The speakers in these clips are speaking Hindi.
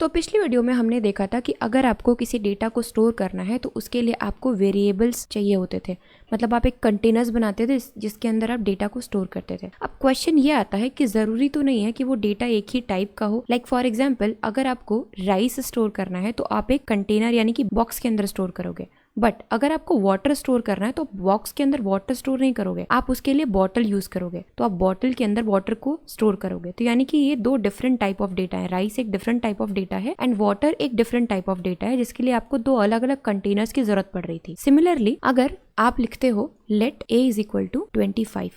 तो पिछली वीडियो में हमने देखा था कि अगर आपको किसी डेटा को स्टोर करना है तो उसके लिए आपको वेरिएबल्स चाहिए होते थे। मतलब आप एक कंटेनर्स बनाते थे जिसके अंदर आप डेटा को स्टोर करते थे। अब क्वेश्चन ये आता है कि जरूरी तो नहीं है कि वो डेटा एक ही टाइप का हो। लाइक फॉर एग्जाम्पल, अगर आपको राइस स्टोर करना है तो आप एक कंटेनर यानी कि बॉक्स के अंदर स्टोर करोगे, बट अगर आपको वाटर स्टोर करना है तो बॉक्स के अंदर वाटर स्टोर नहीं करोगे, आप उसके लिए बॉटल यूज करोगे। तो आप बॉटल के अंदर वाटर को स्टोर करोगे। तो यानी कि ये दो डिफरेंट टाइप ऑफ डेटा है। राइस एक डिफरेंट टाइप ऑफ डेटा है एंड वाटर एक डिफरेंट टाइप ऑफ डेटा है, जिसके लिए आपको दो अलग अलग कंटेनर्स की जरूरत पड़ रही थी। सिमिलरली अगर आप लिखते हो let a is equal to 25,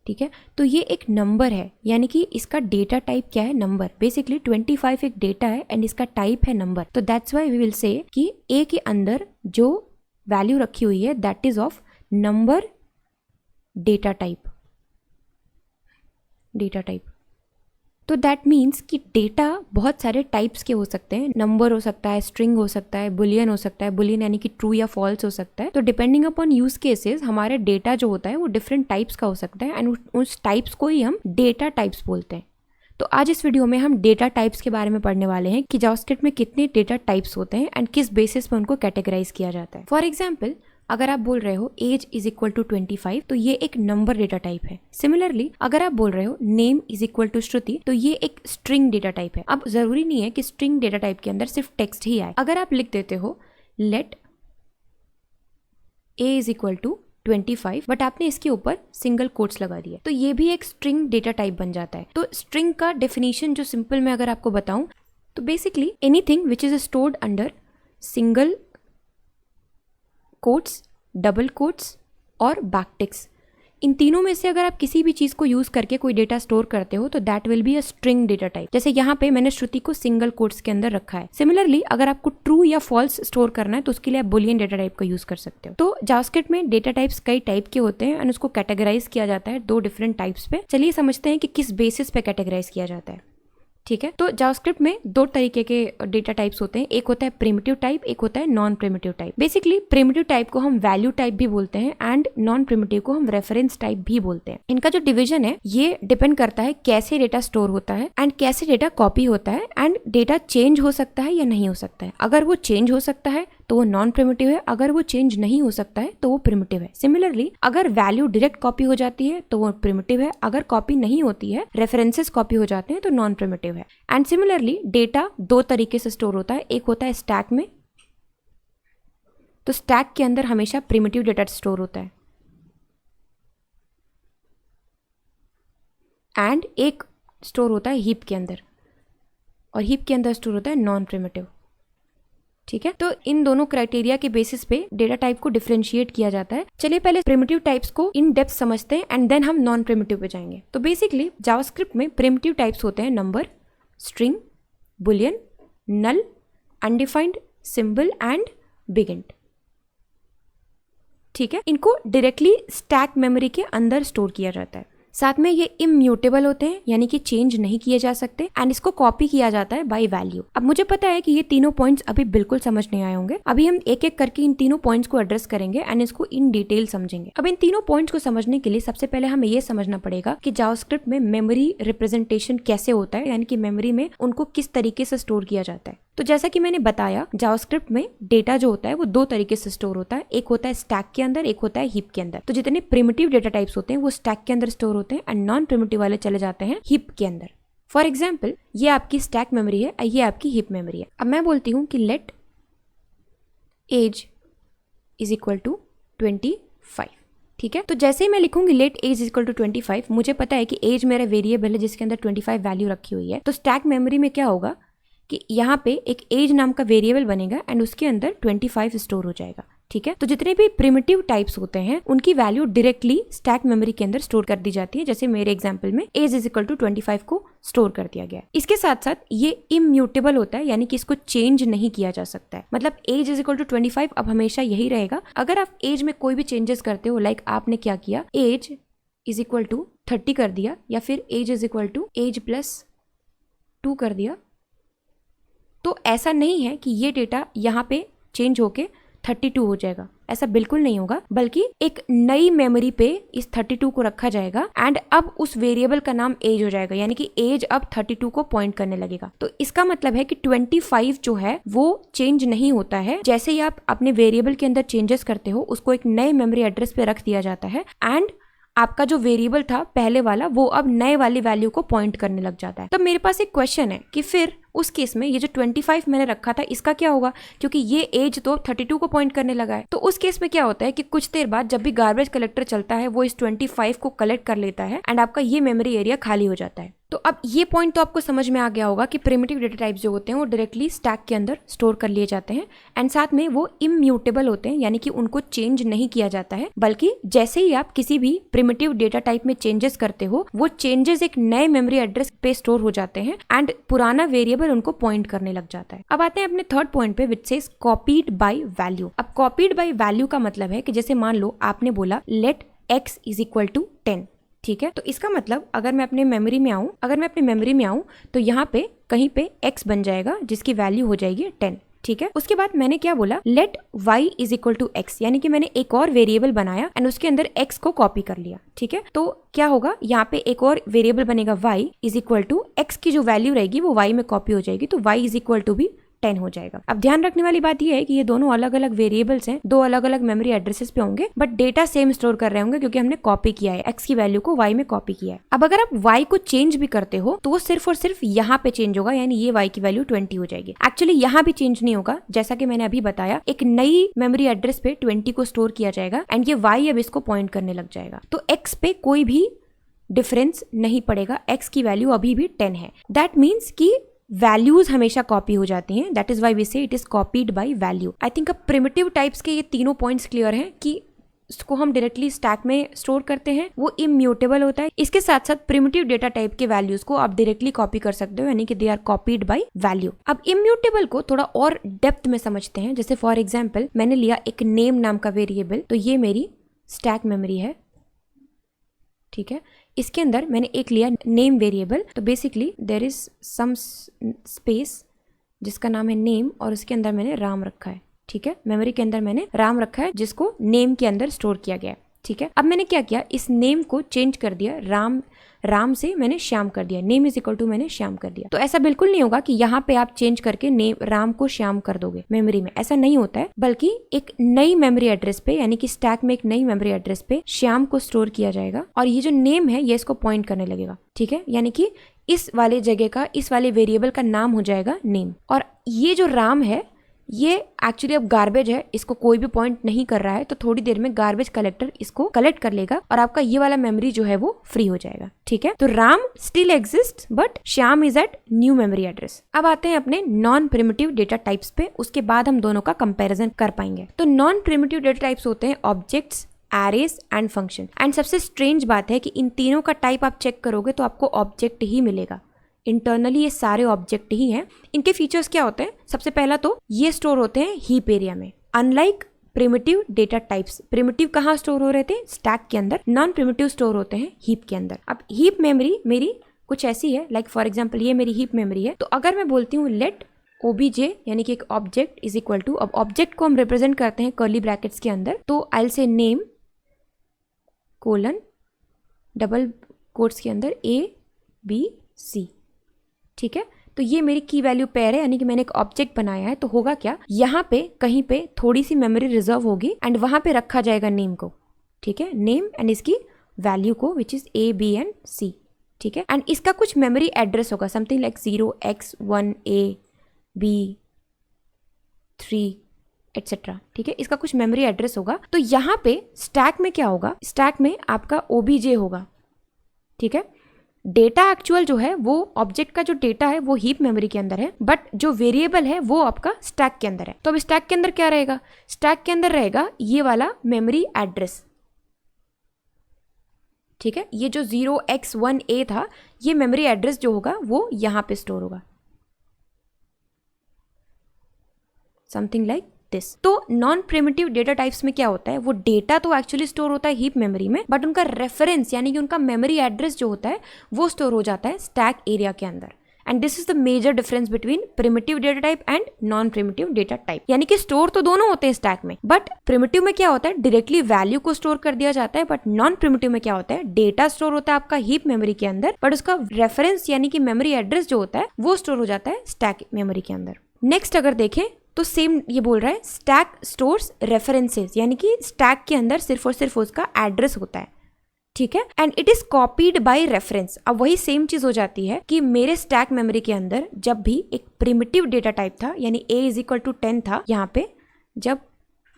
ठीक है, तो ये एक नंबर है, यानी कि इसका डेटा टाइप क्या है? नंबर। बेसिकली 25 एक डेटा है एंड इसका टाइप है नंबर। तो that's why we will say कि a के अंदर जो वैल्यू रखी हुई है that is of number data type. तो दैट मीन्स कि डेटा बहुत सारे टाइप्स के हो सकते हैं। नंबर हो सकता है, स्ट्रिंग हो सकता है, बुलियन हो सकता है। बुलियन यानी कि ट्रू या फॉल्स हो सकता है। तो डिपेंडिंग अपॉन यूज केसेस हमारे डेटा जो होता है वो डिफरेंट टाइप्स का हो सकता है एंड उस टाइप्स को ही हम डेटा टाइप्स बोलते हैं। तो आज इस वीडियो में हम डेटा टाइप्स के बारे में पढ़ने वाले हैं कि जावास्क्रिप्ट में कितने डेटा टाइप्स होते हैं एंड किस बेसिस पे उनको कैटेगराइज किया जाता है। फॉर एग्जाम्पल, अगर आप बोल रहे हो एज इज इक्वल टू 25, तो ये एक नंबर डेटा टाइप है। सिमिलरली अगर आप बोल रहे हो name is equal to Shruti, तो ये एक स्ट्रिंग डेटा टाइप है। अब जरूरी नहीं है कि स्ट्रिंग डेटा टाइप के अंदर सिर्फ टेक्स्ट ही आए। अगर आप लिख देते हो let a is equal to 25, but आपने इसके ऊपर सिंगल कोट्स लगा दिया, तो ये भी एक स्ट्रिंग डेटा टाइप बन जाता है। तो स्ट्रिंग का डेफिनेशन जो सिंपल मैं अगर आपको बताऊं तो basically anything which is stored under single quotes, double quotes और बैकटिक्स, इन तीनों में से अगर आप किसी भी चीज को यूज करके कोई डेटा स्टोर करते हो तो that will be a string data type. जैसे यहाँ पे मैंने श्रुति को सिंगल कोट्स के अंदर रखा है। सिमिलरली अगर आपको ट्रू या फॉल्स स्टोर करना है तो उसके लिए आप बुलियन डेटा टाइप का यूज कर सकते हो। तो जावास्क्रिप्ट में डेटा टाइप्स कई टाइप के होते हैं एंड उसको कैटेगराइज किया जाता है दो डिफरेंट टाइप्स पे। चलिए समझते हैं कि किस बेसिस पे कैटेगराइज किया जाता है। ठीक है, तो जावास्क्रिप्ट में दो तरीके के डेटा टाइप्स होते हैं। एक होता है प्रिमिटिव टाइप, एक होता है non primitive type. Basically primitive type को हम वैल्यू टाइप भी बोलते हैं एंड नॉन प्रिमिटिव को हम रेफरेंस टाइप भी बोलते हैं। इनका जो डिवीजन है ये डिपेंड करता है कैसे डेटा स्टोर होता है एंड कैसे डेटा कॉपी होता है एंड डेटा चेंज हो सकता है या नहीं हो सकता है। अगर वो चेंज हो सकता है तो वो नॉन प्रिमिटिव है, अगर वो चेंज नहीं हो सकता है तो वो प्रिमिटिव है। सिमिलरली अगर वैल्यू डायरेक्ट कॉपी हो जाती है तो वो प्रिमिटिव है, अगर कॉपी नहीं होती है, रेफरेंसेस कॉपी हो जाते हैं तो नॉन प्रिमिटिव है। एंड सिमिलरली डेटा दो तरीके से स्टोर होता है। एक होता है स्टैक में, तो स्टैक के अंदर हमेशा प्रिमिटिव डेटा स्टोर होता है, एंड एक स्टोर होता है हीप के अंदर, और हीप के अंदर स्टोर होता है नॉन प्रिमिटिव। ठीक है, तो इन दोनों क्राइटेरिया के बेसिस पे डेटा टाइप को डिफरेंशिएट किया जाता है। चलिए पहले प्रिमिटिव टाइप्स को इन डेप्थ समझते हैं एंड देन हम नॉन प्रिमिटिव पे जाएंगे। तो बेसिकली जावास्क्रिप्ट में प्रिमिटिव टाइप्स होते हैं number, string, boolean, null, undefined, symbol and big int. ठीक है, इनको डायरेक्टली स्टैक मेमोरी के अंदर स्टोर किया जाता है। साथ में ये इम्यूटेबल होते हैं, यानी कि चेंज नहीं किए जा सकते एंड इसको कॉपी किया जाता है बाय वैल्यू। अब मुझे पता है कि ये तीनों पॉइंट्स अभी बिल्कुल समझ नहीं आए होंगे। अभी हम एक एक करके इन तीनों पॉइंट्स को एड्रेस करेंगे एंड इसको इन डिटेल समझेंगे। अब इन तीनों पॉइंट्स को समझने के लिए सबसे पहले हमें ये समझना पड़ेगा कि जावास्क्रिप्ट में मेमोरी रिप्रेजेंटेशन कैसे होता है, यानी कि मेमोरी में उनको किस तरीके से स्टोर किया जाता है। तो जैसा कि मैंने बताया, जावास्क्रिप्ट में डेटा जो होता है वो दो तरीके से स्टोर होता है। एक होता है स्टैक के अंदर, एक होता है हीप के अंदर। तो जितने प्रिमिटिव डेटा टाइप्स होते हैं वो स्टैक के अंदर स्टोर होते हैं एंड नॉन प्रिमिटिव वाले चले जाते हैं हीप के अंदर। फॉर एग्जाम्पल, ये आपकी स्टैक मेमोरी है, ये आपकी हीप मेमोरी है। अब मैं बोलती हूँ कि let age is equal to 25। ठीक है, तो जैसे ही मैं लिखूंगी लेट एज इक्वल टू 25, मुझे पता है कि एज मेरा वेरिएबल है जिसके अंदर 25 वैल्यू रखी हुई है। तो स्टैक मेमोरी में क्या होगा कि यहाँ पे एक एज नाम का वेरिएबल बनेगा एंड उसके अंदर 25 स्टोर हो जाएगा। ठीक है, तो जितने भी प्रिमिटिव टाइप्स होते हैं उनकी वैल्यू डायरेक्टली स्टैक मेमोरी के अंदर स्टोर कर दी जाती है। जैसे मेरे एग्जांपल में एज इज इक्वल टू 25 को स्टोर कर दिया गया। इसके साथ साथ ये इम्यूटेबल होता है, यानी कि इसको चेंज नहीं किया जा सकता है। मतलब एज इज इक्वल टू 25 अब हमेशा यही रहेगा। अगर आप एज में कोई भी चेंजेस करते हो, लाइक आपने क्या किया, एज इज इक्वल टू 30 कर दिया या फिर age is equal to age plus 2 कर दिया, तो ऐसा नहीं है कि ये डेटा यहाँ पे चेंज होके 32 हो जाएगा। ऐसा बिल्कुल नहीं होगा, बल्कि एक नई मेमोरी पे इस 32 को रखा जाएगा एंड अब उस वेरिएबल का नाम एज हो जाएगा, यानी कि एज अब 32 को पॉइंट करने लगेगा। तो इसका मतलब है कि 25 जो है वो चेंज नहीं होता है। जैसे ही आप अपने वेरिएबल के अंदर चेंजेस करते हो, उसको एक नए मेमोरी एड्रेस पे रख दिया जाता है एंड आपका जो वेरिएबल था पहले वाला, वो अब नए वाली वैल्यू को पॉइंट करने लग जाता है। तो मेरे पास एक क्वेश्चन है कि फिर उस केस में ये जो 25 मैंने रखा था इसका क्या होगा, क्योंकि ये एज तो 32 को पॉइंट करने लगा है। तो उस केस में क्या होता है कि कुछ देर बाद जब भी गार्बेज कलेक्टर चलता है वो इस 25 को कलेक्ट कर लेता है एंड आपका ये मेमोरी एरिया खाली हो जाता है। तो अब ये पॉइंट तो आपको समझ में आ गया होगा कि प्रिमिटिव डेटा टाइप्स जो होते हैं वो डायरेक्टली स्टैक के अंदर स्टोर कर लिए जाते हैं एंड साथ में वो इम्यूटेबल होते हैं, यानी कि उनको चेंज नहीं किया जाता है, बल्कि जैसे ही आप किसी भी प्रिमिटिव डेटा टाइप में चेंजेस करते हो वो चेंजेस एक नए मेमोरी एड्रेस पे स्टोर हो जाते हैं एंड पुराना वेरिएबल उनको पॉइंट करने लग जाता है। अब आते हैं अपने थर्ड पॉइंट पे, which says copied by value. अब कॉपीड बाय वैल्यू का मतलब है कि जैसे मान लो आपने बोला let x is equal to 10, ठीक है। तो इसका मतलब अगर मैं अपने मेमोरी में आऊं तो यहाँ पे कहीं पे x बन जाएगा जिसकी वैल्यू हो जाएगी 10, ठीक है। उसके बाद मैंने क्या बोला, let y is equal to x, यानी कि मैंने एक और वेरिएबल बनाया एंड उसके अंदर x को कॉपी कर लिया, ठीक है। तो क्या होगा, यहाँ पे एक और वेरिएबल बनेगा y is equal to x की जो वैल्यू रहेगी वो y में कॉपी हो जाएगी, तो y इज इक्वल टू भी 10 हो जाएगा। अब ध्यान रखने वाली बात यह है कि ये दोनों अलग अलग वेरिएबल्स हैं, दो अलग अलग मेमोरी एड्रेसेस पे होंगे, बट डेटा सेम स्टोर कर रहे होंगे क्योंकि हमने कॉपी किया है, x की वैल्यू को y में कॉपी किया है। अब अगर आप y को चेंज भी करते हो तो वो सिर्फ और सिर्फ यहाँ पे चेंज होगा, यानी ये y की वैल्यू 20 हो जाएगी। एक्चुअली यहाँ भी चेंज नहीं होगा, जैसा कि मैंने अभी बताया, एक नई मेमोरी एड्रेस पे 20 को स्टोर किया जाएगा एंड ये y अब इसको पॉइंट करने लग जाएगा। तो x पे कोई भी डिफरेंस नहीं पड़ेगा, x की वैल्यू अभी भी 10 है। दैट मीन्स कि वैल्यूज हमेशा कॉपी हो जाती हैं, दैट इज वाई वी से it is copied by value. I think अब प्रिमिटिव टाइप्स के ये तीनों पॉइंट्स क्लियर हैं कि इसको हम डायरेक्टली स्टैक में स्टोर करते हैं, वो इम्यूटेबल होता है। इसके साथ साथ प्रिमिटिव डेटा टाइप के वैल्यूज को आप डायरेक्टली कॉपी कर सकते हो, यानी कि they are copied by value. अब इम्यूटेबल को थोड़ा और डेप्थ में समझते हैं। जैसे फॉर एग्जाम्पल मैंने लिया एक नेम नाम का वेरिएबल, तो ये मेरी स्टैक मेमोरी है, ठीक है। इसके अंदर मैंने एक लिया नेम वेरिएबल, तो basically there is some space जिसका नाम है नेम और उसके अंदर मैंने राम रखा है, ठीक है। मेमोरी के अंदर मैंने राम रखा है जिसको नेम के अंदर स्टोर किया गया है, ठीक है। अब मैंने क्या किया, इस नेम को चेंज कर दिया, राम से मैंने श्याम कर दिया, नेम इज इक्वल टू मैंने श्याम कर दिया। तो ऐसा बिल्कुल नहीं होगा कि यहाँ पे आप चेंज करके नेम राम को श्याम कर दोगे मेमोरी में, ऐसा नहीं होता है, बल्कि एक नई मेमोरी एड्रेस पे, यानी कि स्टैक में एक नई मेमोरी एड्रेस पे श्याम को स्टोर किया जाएगा और ये जो नेम है ये इसको पॉइंट करने लगेगा, ठीक है। यानी कि इस वाले जगह का, इस वाले वेरिएबल का नाम हो जाएगा नेम, और ये जो राम है ये एक्चुअली अब गार्बेज है, इसको कोई भी पॉइंट नहीं कर रहा है, तो थोड़ी देर में गार्बेज कलेक्टर इसको कलेक्ट कर लेगा और आपका ये वाला मेमोरी जो है वो फ्री हो जाएगा, ठीक है। तो Ram still exist but Shyam is at new memory address. अब आते हैं अपने नॉन प्रिमिटिव डेटा टाइप्स पे, उसके बाद हम दोनों का कंपैरिजन कर पाएंगे। तो नॉन प्रिमिटिव डेटा टाइप्स होते हैं objects, arrays and function. And सबसे स्ट्रेंज बात है कि इन तीनों का टाइप आप चेक करोगे तो आपको ऑब्जेक्ट ही मिलेगा। इंटरनली ये सारे ऑब्जेक्ट ही हैं। इनके फीचर्स क्या होते हैं, सबसे पहला तो ये स्टोर होते हैं हीप एरिया में। Unlike primitive data types, primitive कहाँ स्टोर हो रहे थे, स्टैक के अंदर, नॉन प्रिमिटिव स्टोर होते हैं हीप के अंदर। अब हीप मेमोरी मेरी कुछ ऐसी है, लाइक फॉर एग्जाम्पल ये मेरी हीप मेमोरी है, तो अगर मैं बोलती हूँ लेट ओबीजे यानी कि एक ऑब्जेक्ट इज इक्वल टू, अब ऑब्जेक्ट को हम रिप्रेजेंट करते हैं कर्ली ब्रैकेट्स के अंदर, तो आई विल से नेम कोलन डबल कोट्स के अंदर ABC, ठीक है। तो ये मेरी की वैल्यू पेयर है, यानी कि मैंने एक ऑब्जेक्ट बनाया है। तो होगा क्या, यहाँ पे कहीं पे थोड़ी सी मेमोरी रिजर्व होगी एंड वहां पे रखा जाएगा नेम को, ठीक है, नेम एंड इसकी वैल्यू को which is A, B and C, ठीक है। एंड इसका कुछ मेमोरी एड्रेस होगा, something like 0x1A B 3 etcetera, ठीक है। इसका कुछ मेमोरी एड्रेस होगा। तो यहाँ पे स्टैक में क्या होगा, स्टैक में आपका OBJ होगा, ठीक है। डेटा एक्चुअल जो है वो ऑब्जेक्ट का जो डेटा है वो हीप मेमोरी के अंदर है, बट जो वेरिएबल है वो आपका स्टैक के अंदर है। तो अब स्टैक के अंदर क्या रहेगा, स्टैक के अंदर रहेगा ये वाला मेमोरी एड्रेस, ठीक है। ये जो 0x1A था, ये मेमोरी एड्रेस जो होगा वो यहां पे स्टोर होगा, समथिंग लाइक दिस। तो नॉन प्रिमिटिव डेटा टाइप्स में क्या होता है, वो डेटा तो एक्चुअली स्टोर होता है हीप मेमोरी में, बट उनका रेफरेंस यानी कि उनका मेमोरी एड्रेस जो होता है वो स्टोर हो जाता है स्टैक एरिया के अंदर। And this is the major difference between primitive data type and non primitive data type. यानी कि स्टोर तो दोनों होते हैं स्टैक में, बट प्रिमिटिव में क्या होता है, डायरेक्टली वैल्यू को स्टोर कर दिया जाता है, बट नॉन प्रिमिटिव में क्या होता है, डेटा स्टोर होता है आपका हीप मेमोरी के अंदर, बट उसका रेफरेंस यानी कि मेमोरी एड्रेस जो होता है वो स्टोर हो जाता है स्टैक मेमोरी के अंदर। नेक्स्ट अगर देखें तो सेम ये बोल रहा है स्टैक स्टोर्स रेफरेंसेस, यानी कि स्टैक के अंदर सिर्फ और सिर्फ उसका एड्रेस होता है, ठीक है, and it is copied by reference. अब वही सेम चीज हो जाती है कि मेरे स्टैक मेमोरी के अंदर जब भी एक प्रिमिटिव डेटा टाइप था, यानी a इज इक्वल टू 10 था, यहाँ पे जब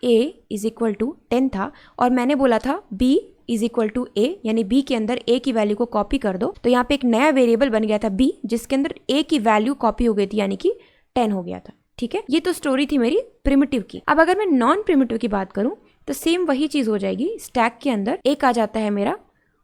a इज इक्वल टू 10 था और मैंने बोला था b is equal to a, यानी b के अंदर a की वैल्यू को कॉपी कर दो, तो यहाँ पे एक नया वेरिएबल बन गया था b जिसके अंदर a की वैल्यू कॉपी हो गई थी, यानी कि 10 हो गया था, ठीक है। ये तो स्टोरी थी मेरी प्रिमिटिव की। अब अगर मैं नॉन प्रिमिटिव की बात करूं तो सेम वही चीज हो जाएगी। स्टैक के अंदर एक आ जाता है मेरा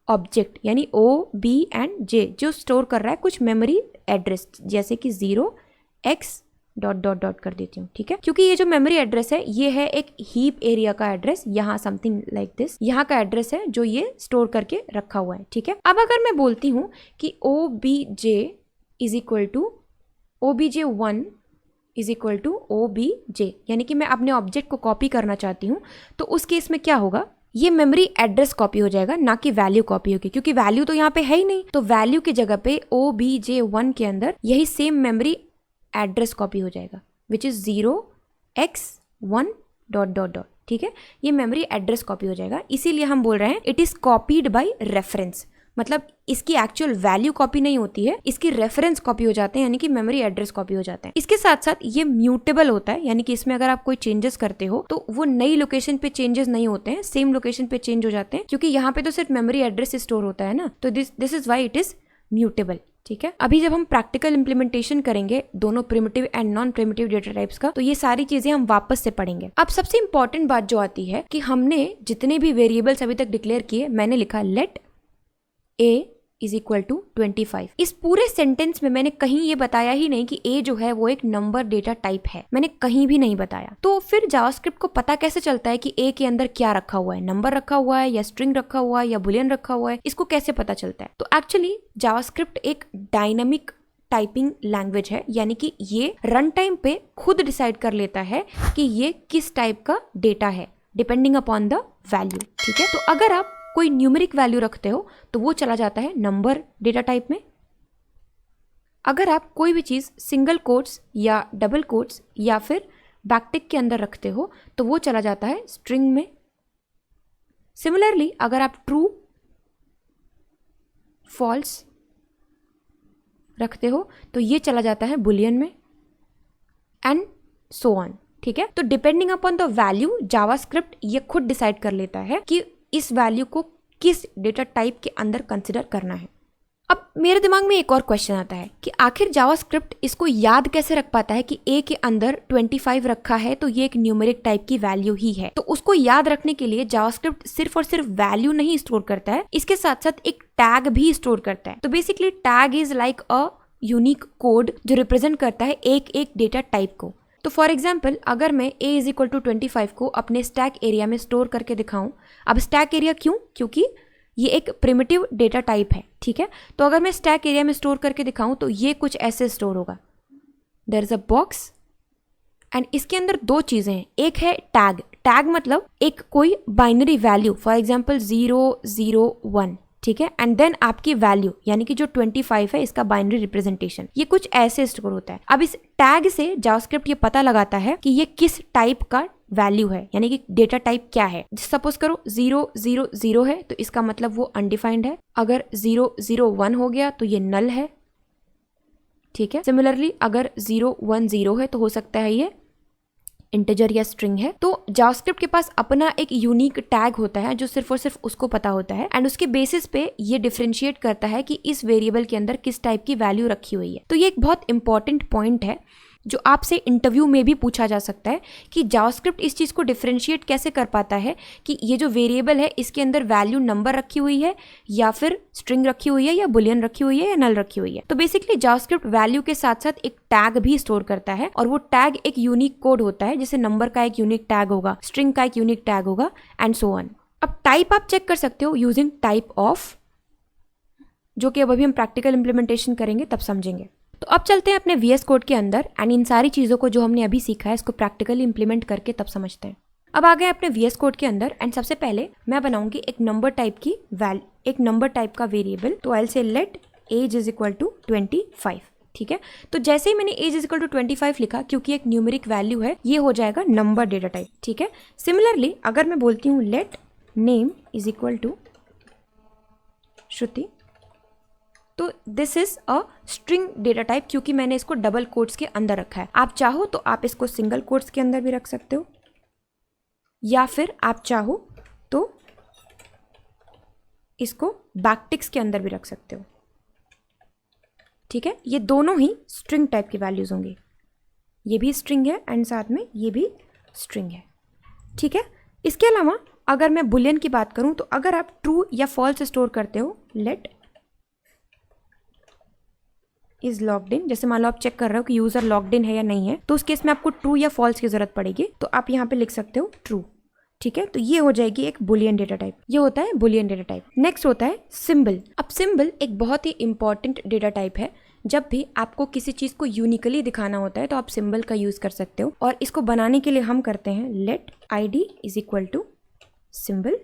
ऑब्जेक्ट, यानी O, B एंड J, जो स्टोर कर रहा है कुछ मेमोरी एड्रेस, जैसे कि 0x डॉट डॉट डॉट कर देती हूँ, ठीक है, क्योंकि ये जो मेमोरी एड्रेस है ये है एक हीप एरिया का एड्रेस, यहाँ समथिंग लाइक दिस, यहाँ का एड्रेस है जो ये स्टोर करके रखा हुआ है, ठीक है। अब अगर मैं बोलती हूँ कि OBJ is equal to OBJ1 is equal to OBJ, यानी कि मैं अपने ऑब्जेक्ट को कॉपी करना चाहती हूँ, तो उस केस में क्या होगा, ये मेमोरी एड्रेस कॉपी हो जाएगा, ना कि वैल्यू कॉपी होगी, क्योंकि वैल्यू तो यहाँ पे है ही नहीं, तो वैल्यू की जगह पे OBJ1 के अंदर यही सेम मेमोरी एड्रेस कॉपी हो जाएगा, which is 0x1 dot dot dot, ठीक है, ये मेमोरी एड्रेस कॉपी हो जाएगा। इसीलिए हम बोल रहे हैं it is copied by reference, मतलब इसकी एक्चुअल वैल्यू कॉपी नहीं होती है, इसकी रेफरेंस कॉपी हो जाते हैं, यानी कि मेमोरी एड्रेस कॉपी हो जाते हैं। इसके साथ साथ ये म्यूटेबल होता है, यानी कि इसमें अगर आप कोई चेंजेस करते हो तो वो नई लोकेशन पे चेंजेस नहीं होते हैं, सेम लोकेशन पे चेंज हो जाते हैं, क्योंकि यहाँ पे तो सिर्फ मेमोरी एड्रेस स्टोर होता है ना, तो this is why it is mutable, ठीक है। अभी जब हम प्रैक्टिकल इंप्लीमेंटेशन करेंगे दोनों primitive and non primitive data types का, तो ये सारी चीजें हम वापस से पढ़ेंगे। अब सबसे इंपॉर्टेंट बात जो आती है कि हमने जितने भी वेरिएबल्स अभी तक डिक्लेयर किए, मैंने लिखा let a is equal to 25। इस पूरे सेंटेंस में मैंने कहीं ये बताया ही नहीं कि a जो है वो एक नंबर डेटा टाइप है, मैंने कहीं भी नहीं बताया। तो फिर जावास्क्रिप्ट को पता कैसे चलता है कि a के अंदर क्या रखा हुआ है, नंबर रखा हुआ है या स्ट्रिंग रखा हुआ है या बुलियन रखा हुआ है, इसको कैसे पता चलता है? तो एक्चुअली जावास्क्रिप्ट एक डायनामिक टाइपिंग लैंग्वेज है, यानी कि ये रन टाइम पे खुद डिसाइड कर लेता है कि ये किस टाइप का डेटा है, डिपेंडिंग अपॉन द वैल्यू, ठीक है। तो अगर आप कोई न्यूमेरिक वैल्यू रखते हो तो वो चला जाता है नंबर डेटा टाइप में। अगर आप कोई भी चीज़ सिंगल कोट्स या डबल कोट्स या फिर बैकटिक के अंदर रखते हो तो वो चला जाता है स्ट्रिंग में। सिमिलरली अगर आप ट्रू, फॉल्स रखते हो तो ये चला जाता है बुलियन में, एंड सो ऑन, ठीक है। तो depending upon the value JavaScript ये खुद डिसाइड कर लेता है कि इस वैल्यू को किस डेटा टाइप के अंदर कंसिडर करना है। अब मेरे दिमाग में एक और क्वेश्चन आता है कि आखिर जावास्क्रिप्ट इसको याद कैसे रख पाता है कि a के अंदर 25 रखा है तो ये एक न्यूमेरिक टाइप की वैल्यू ही है। तो उसको याद रखने के लिए जावास्क्रिप्ट सिर्फ और सिर्फ वैल्यू नहीं स्टोर करता है, इसके साथ साथ एक टैग भी स्टोर करता है। तो basically tag is like a unique code जो रिप्रेजेंट करता है एक एक डेटा टाइप को। तो फॉर एग्जाम्पल अगर मैं a इज इक्वल टू 25 को अपने स्टैक एरिया में स्टोर करके दिखाऊं, अब स्टैक एरिया क्यों? क्योंकि ये एक प्रिमिटिव डेटा टाइप है, ठीक है। तो अगर मैं स्टैक एरिया में स्टोर करके दिखाऊं तो ये कुछ ऐसे स्टोर होगा, there is a box and इसके अंदर दो चीजें हैं, एक है टैग, टैग मतलब एक कोई बाइनरी वैल्यू, फॉर एग्जाम्पल 001, ठीक है, एंड देन आपकी वैल्यू यानी कि जो 25 है इसका बाइनरी रिप्रेजेंटेशन, ये कुछ ऐसे स्टोर होता है। अब इस टैग से जावास्क्रिप्ट ये पता लगाता है कि ये किस टाइप का वैल्यू है, यानी कि डेटा टाइप क्या है। सपोज करो 000 है तो इसका मतलब वो अनडिफाइंड है, अगर 001 हो गया तो ये नल है, ठीक है। सिमिलरली अगर 010 है तो हो सकता है ये इंटीजर या स्ट्रिंग है। तो जावास्क्रिप्ट के पास अपना एक यूनिक टैग होता है जो सिर्फ और सिर्फ उसको पता होता है, एंड उसके बेसिस पे ये डिफरेंशिएट करता है कि इस वेरिएबल के अंदर किस टाइप की वैल्यू रखी हुई है। तो ये एक बहुत इंपॉर्टेंट पॉइंट है जो आपसे इंटरव्यू में भी पूछा जा सकता है कि जावास्क्रिप्ट इस चीज़ को डिफरेंशिएट कैसे कर पाता है कि ये जो वेरिएबल है इसके अंदर वैल्यू नंबर रखी हुई है या फिर स्ट्रिंग रखी हुई है या बुलियन रखी हुई है या नल रखी हुई है। तो बेसिकली जावास्क्रिप्ट वैल्यू के साथ साथ एक टैग भी स्टोर करता है, और वो टैग एक यूनिक कोड होता है, जैसे नंबर का एक यूनिक टैग होगा, स्ट्रिंग का एक यूनिक टैग होगा, एंड सो ऑन। अब टाइप आप चेक कर सकते हो यूजिंग टाइप ऑफ, जो कि अब अभी हम प्रैक्टिकल इंप्लीमेंटेशन करेंगे तब समझेंगे। तो अब चलते हैं अपने VS कोड के अंदर एंड इन सारी चीज़ों को जो हमने अभी सीखा है इसको प्रैक्टिकली इंप्लीमेंट करके तब समझते हैं। अब आ गए अपने VS कोड के अंदर एंड सबसे पहले मैं बनाऊंगी एक नंबर टाइप का वेरिएबल। तो I will say let age is equal to 25, ठीक है। तो जैसे ही मैंने एज इज इक्वल टू 25 लिखा, क्योंकि एक न्यूमेरिक वैल्यू है, ये हो जाएगा नंबर डेटा टाइप, ठीक है। सिमिलरली अगर मैं बोलती हूँ let name is equal to Shruti, तो this is a string data type, क्योंकि मैंने इसको डबल कोट्स के अंदर रखा है। आप चाहो तो आप इसको सिंगल कोट्स के अंदर भी रख सकते हो, या फिर आप चाहो तो इसको बैकटिक्स के अंदर भी रख सकते हो, ठीक है। ये दोनों ही स्ट्रिंग टाइप की वैल्यूज होंगी, ये भी स्ट्रिंग है एंड साथ में ये भी स्ट्रिंग है, ठीक है। इसके अलावा अगर मैं बुलियन की बात करूं, तो अगर आप ट्रू या फॉल्स स्टोर करते हो, लेट इज लॉग्ड इन, जैसे मान लो आप चेक कर रहे हो कि यूजर लॉग्ड इन है या नहीं है, तो उस केस में आपको ट्रू या फॉल्स की जरूरत पड़ेगी, तो आप यहाँ पे लिख सकते हो ट्रू, ठीक है। तो ये हो जाएगी एक बुलियन डेटा टाइप, ये होता है बुलियन डेटा टाइप। नेक्स्ट होता है सिंबल। अब सिंबल एक बहुत ही इंपॉर्टेंट डेटा टाइप है। जब भी आपको किसी चीज को यूनिकली दिखाना होता है तो आप सिंबल का यूज कर सकते हो, और इसको बनाने के लिए हम करते हैं let ID is equal to symbol,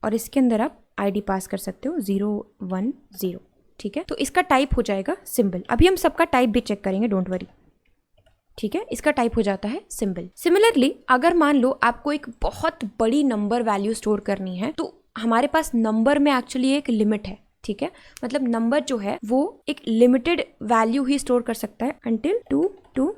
और इसके अंदर आप ID पास कर सकते हो 0 1 0, ठीक है। तो इसका टाइप हो जाएगा सिंबल। अभी हम सबका टाइप भी चेक करेंगे, डोंट वरी, ठीक है। इसका टाइप हो जाता है सिंबल। सिमिलरली अगर मान लो आपको एक बहुत बड़ी नंबर वैल्यू स्टोर करनी है, तो हमारे पास नंबर में एक्चुअली एक लिमिट है, ठीक है। मतलब नंबर जो है वो एक लिमिटेड वैल्यू ही स्टोर कर सकता है अंटिल 2 to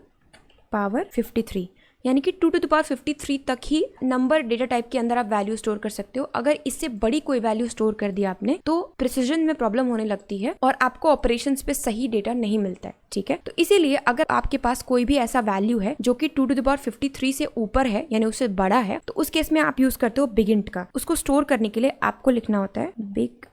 पावर 53, यानी कि 2 to the power 53 तक ही नंबर डेटा टाइप के अंदर आप वैल्यू स्टोर कर सकते हो। अगर इससे बड़ी कोई वैल्यू स्टोर कर दिया आपने तो प्रिसीजन में प्रॉब्लम होने लगती है और आपको ऑपरेशंस पे सही डेटा नहीं मिलता है, ठीक है। तो इसीलिए अगर आपके पास कोई भी ऐसा वैल्यू है जो कि 2 to the power 53 से ऊपर है, यानी उससे बड़ा है, तो उस केस में आप यूज करते हो बिग इंट का। उसको स्टोर करने के लिए आपको लिखना होता है बिग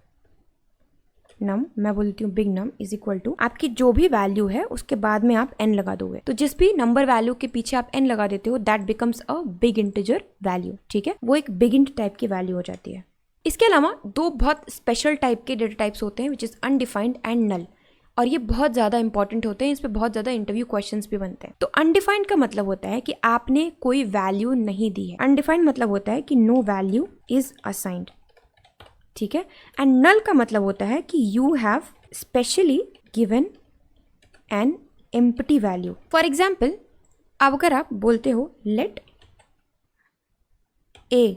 नम, मैं बोलती हूँ big num is equal to आपकी जो भी वैल्यू है उसके बाद में आप n लगा दोगे। तो जिस भी नंबर वैल्यू के पीछे आप n लगा देते हो that becomes a big integer value, ठीक है। वो एक बिग इंट टाइप की वैल्यू हो जाती है। इसके अलावा दो बहुत स्पेशल टाइप के डेटा टाइप्स होते हैं which is undefined and null, और ये बहुत ज्यादा इंपॉर्टेंट होते हैं, इस पे बहुत ज्यादा इंटरव्यू क्वेश्चंस भी बनते हैं। तो अनडिफाइंड का मतलब होता है कि आपने कोई वैल्यू नहीं दी है। अनडिफाइंड मतलब होता है कि नो वैल्यू इज असाइंड, ठीक है। एंड नल का मतलब होता है कि you have specially given an empty value. For example अब अगर आप बोलते हो लेट ए,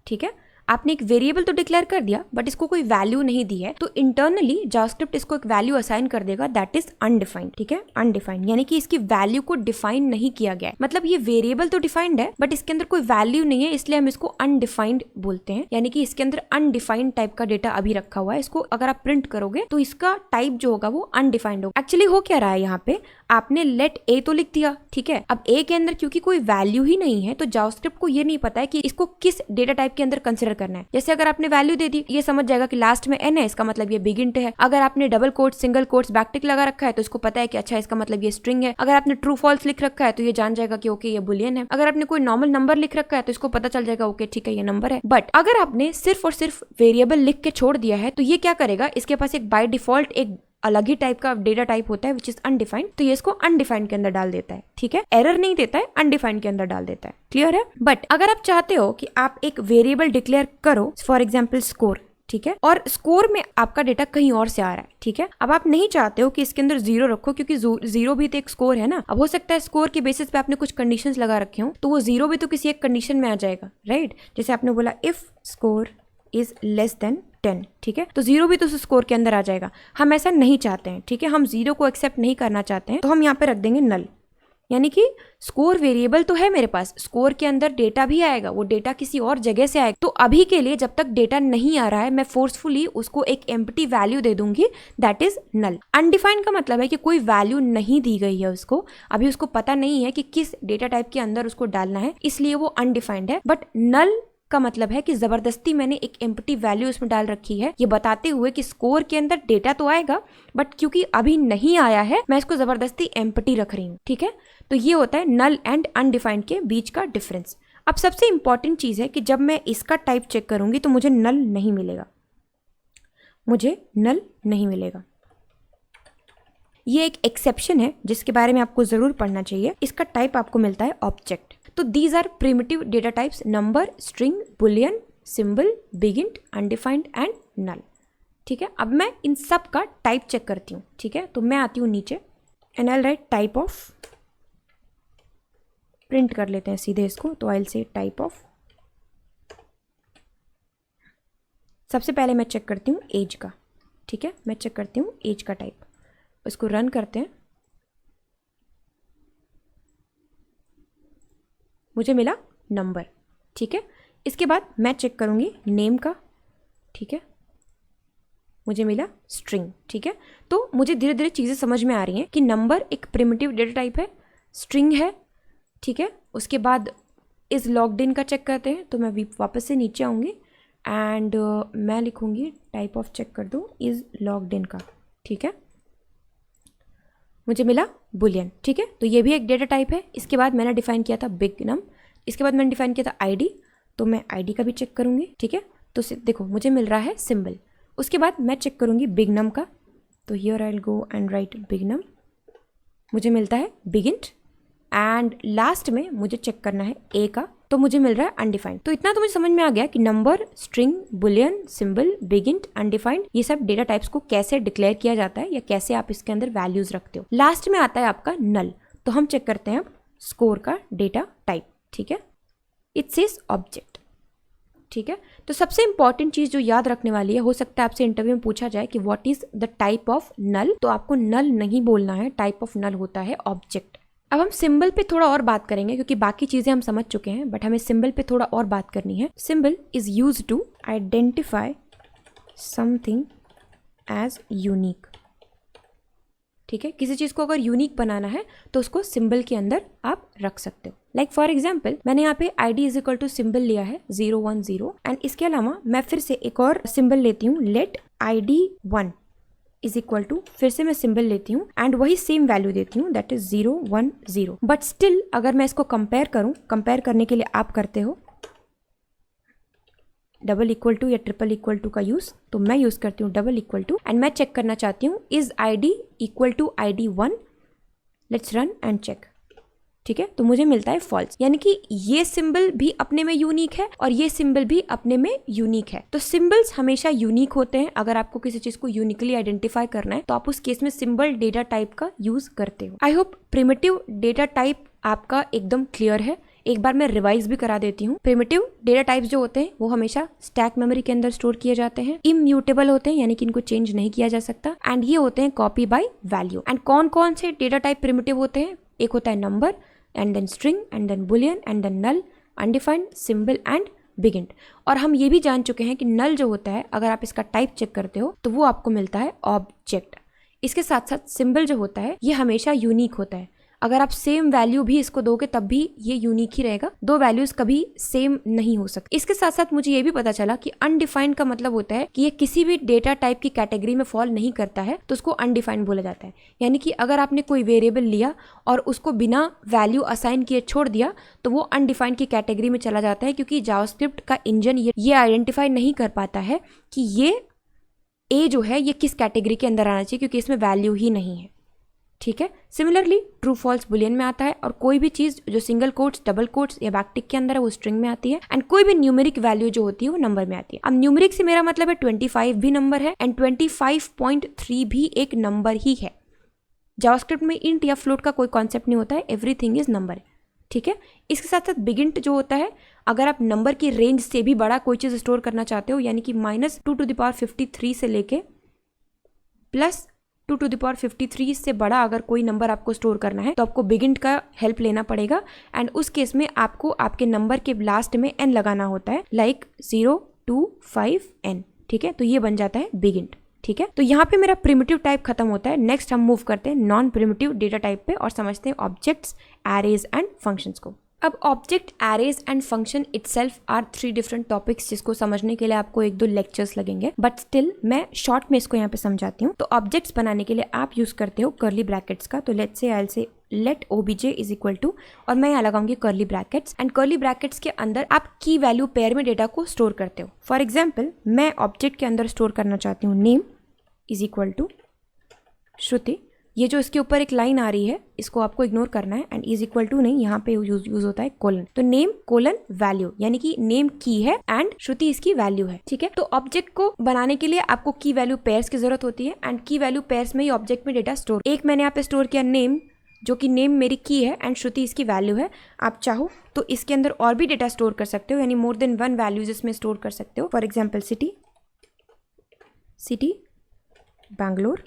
ठीक है, आपने एक वेरिएबल तो डिक्लेयर कर दिया बट इसको कोई वैल्यू नहीं दी है, तो इंटरनली जावास्क्रिप्ट इसको एक वैल्यू असाइन कर देगा दैट इज अनडिफाइंड, ठीक है। अनडिफाइंड यानी कि इसकी वैल्यू को डिफाइन नहीं किया गया है, मतलब ये वेरिएबल तो डिफाइंड है बट इसके अंदर कोई वैल्यू नहीं है, इसलिए हम इसको अनडिफाइंड बोलते हैं। यानी कि इसके अंदर अनडिफाइंड टाइप का डेटा अभी रखा हुआ है, इसको अगर आप प्रिंट करोगे तो इसका टाइप जो होगा वो अनडिफाइंड होगा। एक्चुअली हो क्या रहा है यहाँ पे, आपने लेट ए तो लिख दिया, ठीक है। अब ए के अंदर क्योंकि कोई वैल्यू ही नहीं है तो जावास्क्रिप्ट को ये नहीं पता है कि इसको किस डेटा टाइप के अंदर कंसिडर करना है। जैसे अगर आपने वैल्यू दे दी, ये समझ जाएगा कि लास्ट में n है, इसका मतलब ये बिग इंट है। अगर आपने double quote, single quotes, backtick लगा रखा है तो इसको पता है कि अच्छा इसका मतलब ये स्ट्रिंग है। अगर आपने ट्रू फॉल्स लिख रखा है तो ये जान जाएगा कि ओके ये बुलियन है। अगर आपने कोई नॉर्मल नंबर लिख रखा है तो इसको पता चल जाएगा ओके ठीक है ये नंबर है। बट अगर आपने सिर्फ और सिर्फ वेरिएबल लिख के छोड़ दिया है तो ये क्या करेगा, इसके पास एक बाय डिफॉल्ट एक अलग ही टाइप का डेटा टाइप होता है विच इज अनडिफाइंड, तो ये इसको अनडिफाइंड के अंदर डाल देता है, ठीक है। एरर नहीं देता है, अनडिफाइंड के अंदर डाल देता है, क्लियर है। बट अगर आप चाहते हो कि आप एक वेरिएबल डिक्लेयर करो, फॉर एग्जाम्पल स्कोर, ठीक है, और स्कोर में आपका डेटा कहीं और से आ रहा है, ठीक है। अब आप नहीं चाहते हो कि इसके अंदर 0 रखो क्योंकि 0 भी तो एक स्कोर है ना। अब हो सकता है स्कोर के बेसिस पे आपने कुछ कंडीशंस लगा रखे हो तो वो 0 भी तो किसी एक कंडीशन में आ जाएगा, राइट। जैसे आपने बोला if score is less than 10, ठीक है, तो 0 भी तो उस स्कोर के अंदर आ जाएगा। हम ऐसा नहीं चाहते हैं, ठीक है, हम 0 को एक्सेप्ट नहीं करना चाहते हैं, तो हम यहाँ पे रख देंगे नल। यानी कि स्कोर वेरिएबल तो है मेरे पास, स्कोर के अंदर डेटा भी आएगा, वो डेटा किसी और जगह से आएगा। तो अभी के लिए जब तक डेटा नहीं आ रहा है मैं फोर्सफुली उसको एक एम्प्टी वैल्यू दे दूंगी दैट इज नल। अनडिफाइंड का मतलब है कि कोई वैल्यू नहीं दी गई है उसको, अभी उसको पता नहीं है कि किस डेटा टाइप के अंदर उसको डालना है, इसलिए वो अनडिफाइंड है। बट नल का मतलब है कि जबरदस्ती मैंने एक एम्प्टी वैल्यू उसमें डाल रखी है, ये बताते हुए कि स्कोर के अंदर डेटा तो आएगा बट क्योंकि अभी नहीं आया है मैं इसको जबरदस्ती एम्प्टी रख रही हूँ, ठीक है। तो ये होता है नल एंड अनडिफाइंड के बीच का डिफरेंस। अब सबसे इंपॉर्टेंट चीज है कि जब मैं इसका टाइप चेक करूंगी तो मुझे नल नहीं मिलेगा, मुझे नल नहीं मिलेगा। ये एक एक्सेप्शन है जिसके बारे में आपको जरूर पढ़ना चाहिए। इसका टाइप आपको मिलता है ऑब्जेक्ट। तो these are primitive data types, number, string, boolean, symbol, bigint, undefined and null. ठीक है, अब मैं इन सब का टाइप चेक करती हूँ। ठीक है, तो मैं आती हूँ नीचे and I right type of, print कर लेते हैं सीधे इसको, तो आई से टाइप ऑफ। सबसे पहले मैं चेक करती हूँ एज का। ठीक है, मैं चेक करती हूँ एज का टाइप, इसको रन करते हैं, मुझे मिला नंबर। ठीक है, इसके बाद मैं चेक करूँगी नेम का। ठीक है, मुझे मिला स्ट्रिंग। ठीक है, तो मुझे धीरे धीरे चीज़ें समझ में आ रही हैं कि नंबर एक प्रिमिटिव डेटा टाइप है, स्ट्रिंग है। ठीक है, उसके बाद इज लॉग्ड इन का चेक करते हैं, तो मैं वापस से नीचे आऊँगी एंड मैं लिखूँगी टाइप ऑफ, चेक कर दूँ इज लॉग्ड इन का। ठीक है, मुझे मिला बुलियन। ठीक है, तो ये भी एक डेटा टाइप है। इसके बाद मैंने डिफाइन किया था बिग नम, इसके बाद मैंने डिफाइन किया था आईडी, तो मैं आईडी का भी चेक करूँगी। ठीक है, तो देखो मुझे मिल रहा है सिंबल। उसके बाद मैं चेक करूँगी बिग नम का, तो here I will go and write big num, मुझे मिलता है बिगिंट। एंड लास्ट में मुझे चेक करना है ए का, तो मुझे मिल रहा है अनडिफाइंड। तो इतना तो मुझे समझ में आ गया कि number, string, boolean, symbol, bigint, undefined, ये सब डेटा टाइप्स को कैसे डिक्लेयर किया जाता है या कैसे आप इसके अंदर वैल्यूज रखते हो। लास्ट में आता है आपका नल, तो हम चेक करते हैं अब स्कोर का डेटा टाइप। ठीक है, इट सेज ऑब्जेक्ट। ठीक है, तो सबसे इंपॉर्टेंट चीज जो याद रखने वाली है, हो सकता है आपसे इंटरव्यू में पूछा जाए कि what is the type of null, तो आपको नल नहीं बोलना है, टाइप ऑफ नल होता है ऑब्जेक्ट। अब हम सिंबल पे थोड़ा और बात करेंगे क्योंकि बाकी चीजें हम समझ चुके हैं, बट हमें सिंबल पे थोड़ा और बात करनी है। Symbol is used to identify something as unique. ठीक है, किसी चीज को अगर यूनिक बनाना है तो उसको सिंबल के अंदर आप रख सकते हो। लाइक फॉर एग्जाम्पल मैंने यहाँ पे id is equal to symbol लिया है 010 एंड इसके अलावा मैं फिर से एक और सिंबल लेती हूँ, late id1 is equal to, फिर से मैं सिंबल लेती हूँ एंड वही सेम वैल्यू देती हूँ, दैट इज 010। बट स्टिल अगर मैं इसको कंपेयर करूँ, कंपेयर करने के लिए आप करते हो डबल इक्वल टू या ट्रिपल इक्वल टू का यूज, तो मैं यूज करती हूँ डबल इक्वल टू एंड मैं चेक करना चाहती हूँ is id equal to id1। Let's run and check. ठीक है, तो मुझे मिलता है फॉल्स, यानी कि ये सिंबल भी अपने में यूनिक है और ये सिंबल भी अपने में यूनिक है। तो सिंबल्स हमेशा यूनिक होते हैं। अगर आपको किसी चीज को यूनिकली आइडेंटिफाई करना है तो आप उस केस में सिंबल डेटा टाइप का यूज करते हो। I hope primitive data type आपका एकदम क्लियर है। एक बार मैं रिवाइज भी करा देती हूँ। प्रिमिटिव डेटा टाइप्स जो होते हैं वो हमेशा स्टैक मेमोरी के अंदर स्टोर किए जाते हैं, इम्यूटेबल होते हैं यानी कि इनको चेंज नहीं किया जा सकता, एंड ये होते हैं कॉपी बाय वैल्यू। एंड कौन कौन से डेटा टाइप प्रिमिटिव होते हैं? एक होता है number, and then string, and then boolean, and then null, undefined, symbol and bigint. और हम ये भी जान चुके हैं कि नल जो होता है अगर आप इसका टाइप चेक करते हो तो वो आपको मिलता है ऑब्जेक्ट। इसके साथ साथ सिंबल जो होता है ये हमेशा यूनिक होता है। अगर आप सेम वैल्यू भी इसको दोगे तब भी ये यूनिक ही रहेगा, दो वैल्यूज कभी सेम नहीं हो सकती। इसके साथ साथ मुझे ये भी पता चला कि अनडिफाइंड का मतलब होता है कि ये किसी भी डेटा टाइप की कैटेगरी में फॉल नहीं करता है, तो उसको अनडिफाइंड बोला जाता है। यानी कि अगर आपने कोई वेरिएबल लिया और उसको बिना वैल्यू असाइन किए छोड़ दिया तो वो अनडिफाइंड की कैटेगरी में चला जाता है, क्योंकि जावास्क्रिप्ट का इंजन ये आइडेंटिफाई नहीं कर पाता है कि ये ए जो है ये किस कैटेगरी के अंदर आना चाहिए, क्योंकि इसमें वैल्यू ही नहीं है। ठीक है, सिमिलरली ट्रू फॉल्स बुलियन में आता है, और कोई भी चीज जो सिंगल कोट्स, डबल कोट्स या बैकटिक के अंदर है वो स्ट्रिंग में आती है, एंड कोई भी न्यूमेरिक वैल्यू जो होती है वो नंबर में आती है। अब न्यूमेरिक से मेरा मतलब है 25 भी नंबर है एंड 25.3 भी एक नंबर ही है। जावास्क्रिप्ट में इंट या फ्लोट का कोई कॉन्सेप्ट नहीं होता है, एवरीथिंग इज नंबर। ठीक है, इसके साथ साथ बिगिंट जो होता है, अगर आप नंबर की रेंज से भी बड़ा कोई चीज स्टोर करना चाहते हो, यानी कि -2⁻53 से लेके +2⁻53 से बड़ा अगर कोई नंबर आपको स्टोर करना है तो आपको बिगिंट का हेल्प लेना पड़ेगा, एंड उस केस में आपको आपके नंबर के लास्ट में n लगाना होता है, लाइक 0 2 5 n। ठीक है, तो ये बन जाता है बिगिंट। ठीक है, तो यहाँ पे मेरा प्रिमिटिव टाइप खत्म होता है। नेक्स्ट हम मूव करते हैं नॉन प्रिमिटिव डेटा टाइप पे और समझते हैं ऑब्जेक्ट्स, एरेज एंड फंक्शंस को। अब object, arrays and function itself are 3 different topics, जिसको समझने के लिए आपको 1-2 लेक्चर्स लगेंगे, बट स्टिल मैं शॉर्ट में इसको यहाँ पे समझाती हूँ। तो ऑब्जेक्ट्स बनाने के लिए आप यूज करते हो कर्ली ब्रैकेट्स का। तो let's say I will say let obj is equal to, और मैं यहाँ लगाऊंगी curly brackets, and curly brackets के अंदर आप की वैल्यू पेयर में डेटा को स्टोर करते हो। फॉर एग्जाम्पल मैं ऑब्जेक्ट के अंदर स्टोर करना चाहती हूँ नेम इज इक्वल टू श्रुति। ये जो इसके ऊपर एक लाइन आ रही है इसको आपको इग्नोर करना है, एंड इज इक्वल टू नहीं, यहाँ पे यूज होता है कोलन। तो नेम कोलन वैल्यू, यानी कि नेम की है एंड श्रुति इसकी वैल्यू है, ठीक है। तो ऑब्जेक्ट को बनाने के लिए आपको की वैल्यू पेयर्स की जरूरत होती है, एंड की वैल्यू पेयर्स में ही ऑब्जेक्ट में डेटा स्टोर। एक मैंने यहाँ पे स्टोर किया नेम, जो कि नेम मेरी की है एंड श्रुति इसकी वैल्यू है। आप चाहो तो इसके अंदर और भी डेटा स्टोर कर सकते हो, यानी मोर देन वन वैल्यूज इसमें स्टोर कर सकते हो। For example city Bangalore.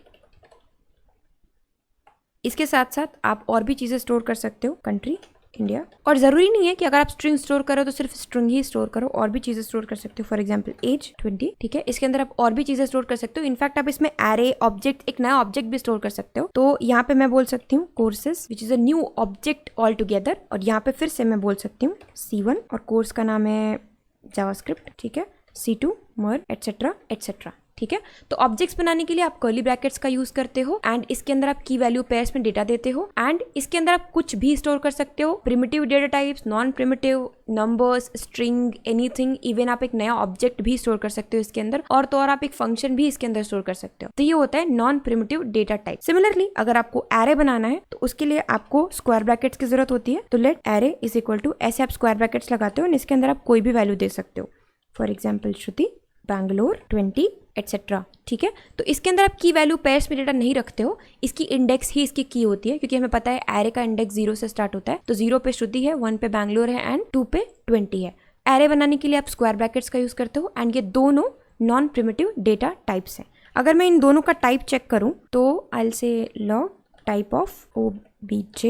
इसके साथ साथ आप और भी चीजें स्टोर कर सकते हो, कंट्री इंडिया। और जरूरी नहीं है कि अगर आप स्ट्रिंग स्टोर करो तो सिर्फ स्ट्रिंग ही स्टोर करो, और भी चीजें स्टोर कर सकते हो। फॉर एग्जांपल एज 20, ठीक है। इसके अंदर आप और भी चीजें स्टोर कर सकते हो। इनफैक्ट आप इसमें एरे ऑब्जेक्ट, एक नया ऑब्जेक्ट भी स्टोर कर सकते हो। तो यहाँ पे मैं बोल सकती हूँ courses which is a new object all together, और यहाँ पे फिर से मैं बोल सकती हूँ C1 और कोर्स का नाम है जावास्क्रिप्ट, ठीक है, C2 मर एटसेट्रा एटसेट्रा, ठीक है। तो ऑब्जेक्ट्स बनाने के लिए आप कर्ली ब्रैकेट्स का यूज करते हो, एंड इसके अंदर आप की वैल्यू पेयर्स में डेटा देते हो, एंड इसके अंदर आप कुछ भी स्टोर कर सकते हो, primitive data types, non primitive, numbers, string, anything. Even आप एक नया ऑब्जेक्ट भी स्टोर कर सकते हो इसके अंदर, और तो और आप एक फंक्शन भी इसके अंदर स्टोर कर सकते हो। तो ये होता है non primitive data type. Similarly अगर आपको एरे बनाना है तो उसके लिए आपको स्क्वायर ब्रैकेट्स की जरूरत होती है। तो let array is equal to, ऐसे आप स्क्वायर ब्रैकेट्स लगाते हो, और इसके अंदर आप कोई भी वैल्यू दे सकते हो। For example Shruti Bangalore 20 etcetera, ठीक है। तो इसके अंदर आप की वैल्यू पेयर्स में डेटा नहीं रखते हो, इसकी इंडेक्स ही इसकी की होती है, क्योंकि हमें पता है एरे का इंडेक्स 0 से स्टार्ट होता है। तो 0 पे श्रुति है, 1 पे बैंगलोर है, एंड 2 पे 20 है। एरे बनाने के लिए आप स्क्वायर ब्रैकेट्स का यूज करते हो, एंड ये दोनों नॉन प्रिमिटिव डेटा टाइप्स हैं। अगर मैं इन दोनों का टाइप चेक करूं तो आई विल से log type of OBJ,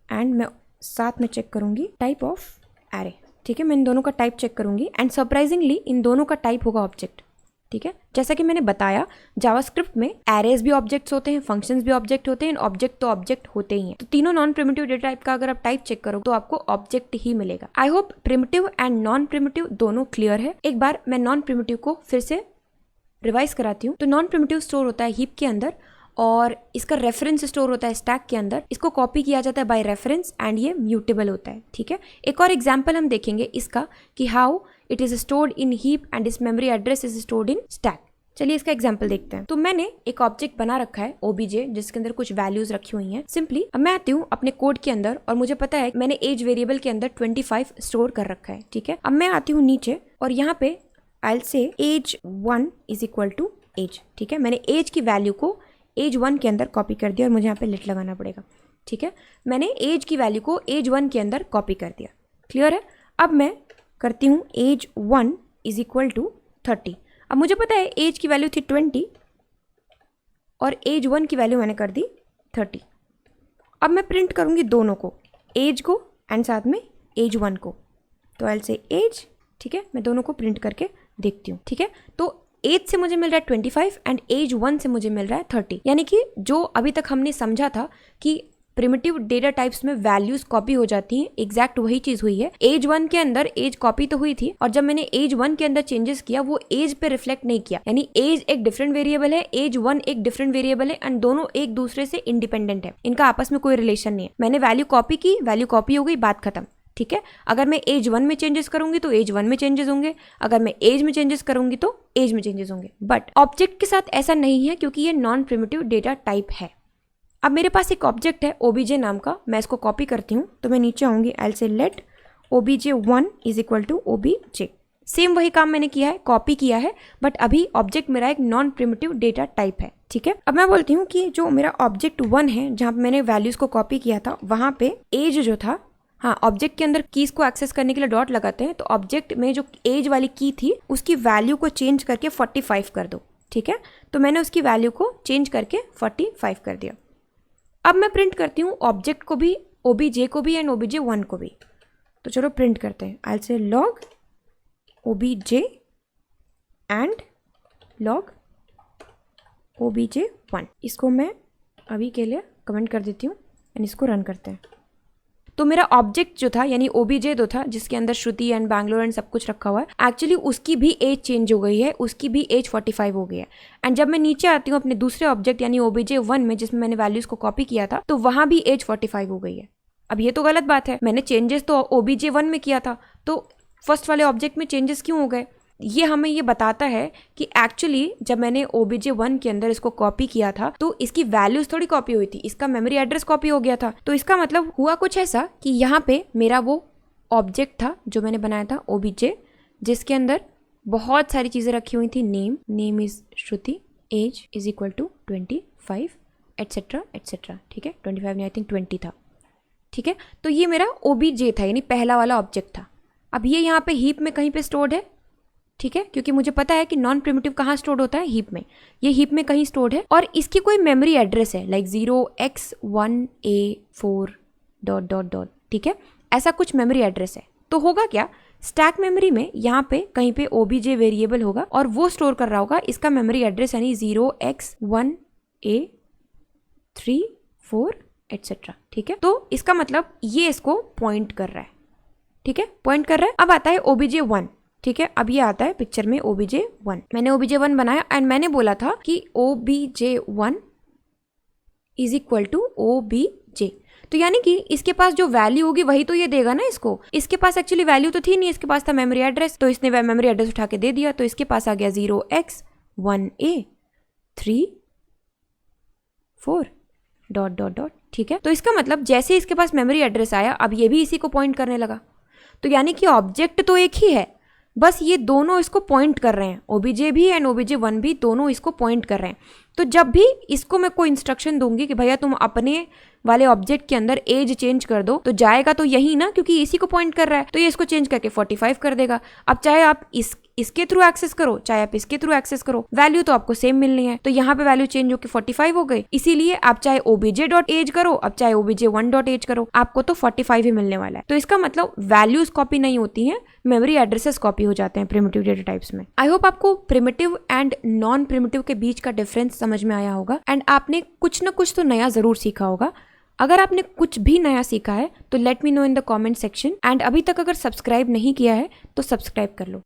and मैं साथ में चेक करूंगी टाइप ऑफ एरे, ठीक है। मैं इन दोनों का टाइप चेक करूंगी, एंड सरप्राइजिंगली इन दोनों का टाइप होगा ऑब्जेक्ट, ठीक है। जैसा कि मैंने बताया जावास्क्रिप्ट में एरेज भी ऑब्जेक्ट्स होते हैं, फंक्शंस भी ऑब्जेक्ट होते हैं, ऑब्जेक्ट तो ऑब्जेक्ट होते ही हैं। तो तीनों नॉन प्रिमिटिव डेटा टाइप का अगर आप टाइप चेक करो तो आपको ऑब्जेक्ट ही मिलेगा। I hope primitive and non primitive दोनों क्लियर है। एक बार मैं नॉन प्रिमिटिव को फिर से रिवाइज कराती हूँ। तो नॉन प्रिमिटिव स्टोर होता है हीप के अंदर, और इसका रेफरेंस स्टोर होता है स्टैक के अंदर। इसको कॉपी किया जाता है बाय रेफरेंस, एंड ये म्यूटेबल होता है, ठीक है। एक और एग्जांपल हम देखेंगे इसका कि how it is stored in heap and इस memory address is stored in stack. चलिए इसका एग्जांपल देखते हैं। तो मैंने एक ऑब्जेक्ट बना रखा है OBJ, जिसके अंदर कुछ वैल्यूज रखी हुई हैं। सिंपली अब मैं आती हूँ अपने कोड के अंदर, और मुझे पता है मैंने एज वेरिएबल के अंदर 25 स्टोर कर रखा है, ठीक है। अब मैं आती हूँ नीचे, और यहाँ पे I will say age 1 is equal to age, ठीक है। मैंने एज की वैल्यू को एज 1 के अंदर कॉपी कर दिया, और मुझे यहाँ पे लिट लगाना पड़ेगा, ठीक है। मैंने एज की वैल्यू को एज 1 के अंदर कॉपी कर दिया, क्लियर है। अब मैं करती हूँ एज 1 इज इक्वल टू 30। अब मुझे पता है एज की वैल्यू थी 20, और एज 1 की वैल्यू मैंने कर दी 30। अब मैं प्रिंट करूँगी दोनों को, एज को एंड साथ में एज 1 को। तो आई विल से एज, ठीक है। मैं दोनों को प्रिंट करके देखती हूँ, ठीक है। तो एज से मुझे मिल रहा है 25, एंड एज 1 से मुझे मिल रहा है 30। यानी कि जो अभी तक हमने समझा था कि प्रिमिटिव डेटा टाइप्स में वैल्यूज कॉपी हो जाती हैं, एग्जैक्ट वही चीज हुई है। एज 1 के अंदर एज कॉपी तो हुई थी, और जब मैंने एज 1 के अंदर चेंजेस किया वो एज पे रिफ्लेक्ट नहीं किया। यानी एज एक डिफरेंट वेरिएबल है, एज 1 एक डिफरेंट वेरिएबल है, एंड दोनों एक दूसरे से इंडिपेंडेंट है, इनका आपस में कोई रिलेशन नहीं है। मैंने वैल्यू कॉपी की, वैल्यू कॉपी हो गई, बात खत्म, ठीक है। अगर मैं एज 1 में चेंजेस करूंगी तो एज 1 में चेंजेस होंगे, अगर मैं एज में चेंजेस करूंगी तो एज में चेंजेस होंगे। बट ऑब्जेक्ट के साथ ऐसा नहीं है, क्योंकि ये नॉन प्रिमिटिव डेटा टाइप है। अब मेरे पास एक ऑब्जेक्ट है OBJ नाम का, मैं इसको कॉपी करती हूँ। तो मैं नीचे आऊंगी, I will say let OBJ1 is equal to OBJ। Same वही काम मैंने किया है, कॉपी किया है, बट अभी ऑब्जेक्ट मेरा एक नॉन प्रिमिटिव डेटा टाइप है, ठीक है। अब मैं बोलती हूँ कि जो मेरा ऑब्जेक्ट 1 है, जहाँ मैंने वैल्यूज को कॉपी किया था, वहां पे एज जो था, हाँ, ऑब्जेक्ट के अंदर कीज को एक्सेस करने के लिए डॉट लगाते हैं। तो ऑब्जेक्ट में जो एज वाली की थी उसकी वैल्यू को चेंज करके 45 कर दो, ठीक है। तो मैंने उसकी वैल्यू को चेंज करके 45 कर दिया। अब मैं प्रिंट करती हूँ ऑब्जेक्ट को भी, OBJ को भी, एंड OBJ1 को भी। तो चलो प्रिंट करते हैं। आई विल से log OBJ and log OBJ1। इसको मैं अभी के लिए कमेंट कर देती हूँ, एंड इसको रन करते हैं। तो मेरा ऑब्जेक्ट जो था, यानी OBJ जो था, जिसके अंदर श्रुति एंड बैंगलोर एंड सब कुछ रखा हुआ है, एक्चुअली उसकी भी एज चेंज हो गई है, उसकी भी एज 45 हो गई है। एंड जब मैं नीचे आती हूँ अपने दूसरे ऑब्जेक्ट यानी OBJ1 में, जिसमें मैंने वैल्यूज को कॉपी किया था, तो वहां भी एज 45 हो गई है। अब ये तो गलत बात है, मैंने चेंजेस तो OBJ1 में किया था, तो फर्स्ट वाले ऑब्जेक्ट में चेंजेस क्यों हो गए? ये हमें ये बताता है कि एक्चुअली जब मैंने obj1 के अंदर इसको कॉपी किया था तो इसकी वैल्यूज थोड़ी कॉपी हुई थी, इसका मेमोरी एड्रेस कॉपी हो गया था। तो इसका मतलब हुआ कुछ ऐसा कि यहाँ पे मेरा वो ऑब्जेक्ट था जो मैंने बनाया था obj, जिसके अंदर बहुत सारी चीज़ें रखी हुई थी। Name is Shruti, age is equal to 25 etcetera etcetera. ठीक है, 25 नहीं, आई थिंक 20 था। ठीक है, तो ये मेरा obj था, यानी पहला वाला ऑब्जेक्ट था। अब ये यहाँ पे हीप में कहीं पे स्टोर्ड है। ठीक है, क्योंकि मुझे पता है कि नॉन प्रिमिटिव कहाँ स्टोर्ड होता है, हीप में। ये हीप में कहीं स्टोर्ड है और इसकी कोई मेमोरी एड्रेस है, लाइक 0x1a4 ... ठीक है, ऐसा कुछ मेमोरी एड्रेस है। तो होगा क्या, स्टैक मेमोरी में यहाँ पे कहीं पे obj वेरिएबल होगा और वो स्टोर कर रहा होगा इसका मेमोरी एड्रेस, यानी 0x1a3 4 एट्सेट्रा। ठीक है, तो इसका मतलब ये इसको पॉइंट कर रहा है। ठीक है, पॉइंट कर रहा है। अब आता है obj1। ठीक है, अब ये आता है पिक्चर में obj1। मैंने obj1 बनाया एंड मैंने बोला था कि obj1 is equal to obj। तो यानी कि इसके पास जो वैल्यू होगी वही तो ये देगा ना इसको। इसके पास एक्चुअली वैल्यू तो थी नहीं, इसके पास था मेमोरी एड्रेस, तो इसने मेमोरी एड्रेस उठा के दे दिया। तो इसके पास आ गया 0x1a3 ... ठीक है, तो इसका मतलब जैसे इसके पास मेमोरी एड्रेस आया, अब ये भी इसी को पॉइंट करने लगा। तो यानी कि ऑब्जेक्ट तो एक ही है, बस ये दोनों इसको पॉइंट कर रहे हैं। obj भी एंड obj1 भी दोनों इसको पॉइंट कर रहे हैं। तो जब भी इसको मैं कोई इंस्ट्रक्शन दूंगी कि भैया तुम अपने वाले ऑब्जेक्ट के अंदर एज चेंज कर दो, तो जाएगा तो यही ना, क्योंकि इसी को पॉइंट कर रहा है। तो ये इसको चेंज करके 45 कर देगा। अब चाहे आप इसके थ्रू एक्सेस करो, चाहे आप इसके थ्रू एक्सेस करो, वैल्यू तो आपको सेम मिलनी है। तो यहाँ पे वैल्यू चेंज होकर 45 हो गई। इसीलिए आप चाहे obj.age करो, अब चाहे obj1.age करो, आपको तो 45 ही मिलने वाला है। तो इसका मतलब वैल्यूज कॉपी नहीं होती हैं, मेमोरी एड्रेसेस कॉपी हो जाते हैं प्रिमिटिव डेटा टाइप्स में। आई होप आपको प्रिमिटिव एंड नॉन प्रिमिटिव के बीच का डिफरेंस समझ में आया होगा एंड आपने कुछ ना कुछ तो नया जरूर सीखा होगा। अगर आपने कुछ भी नया सीखा है तो let me know in the comment section and अभी तक अगर सब्सक्राइब नहीं किया है तो सब्सक्राइब कर लो।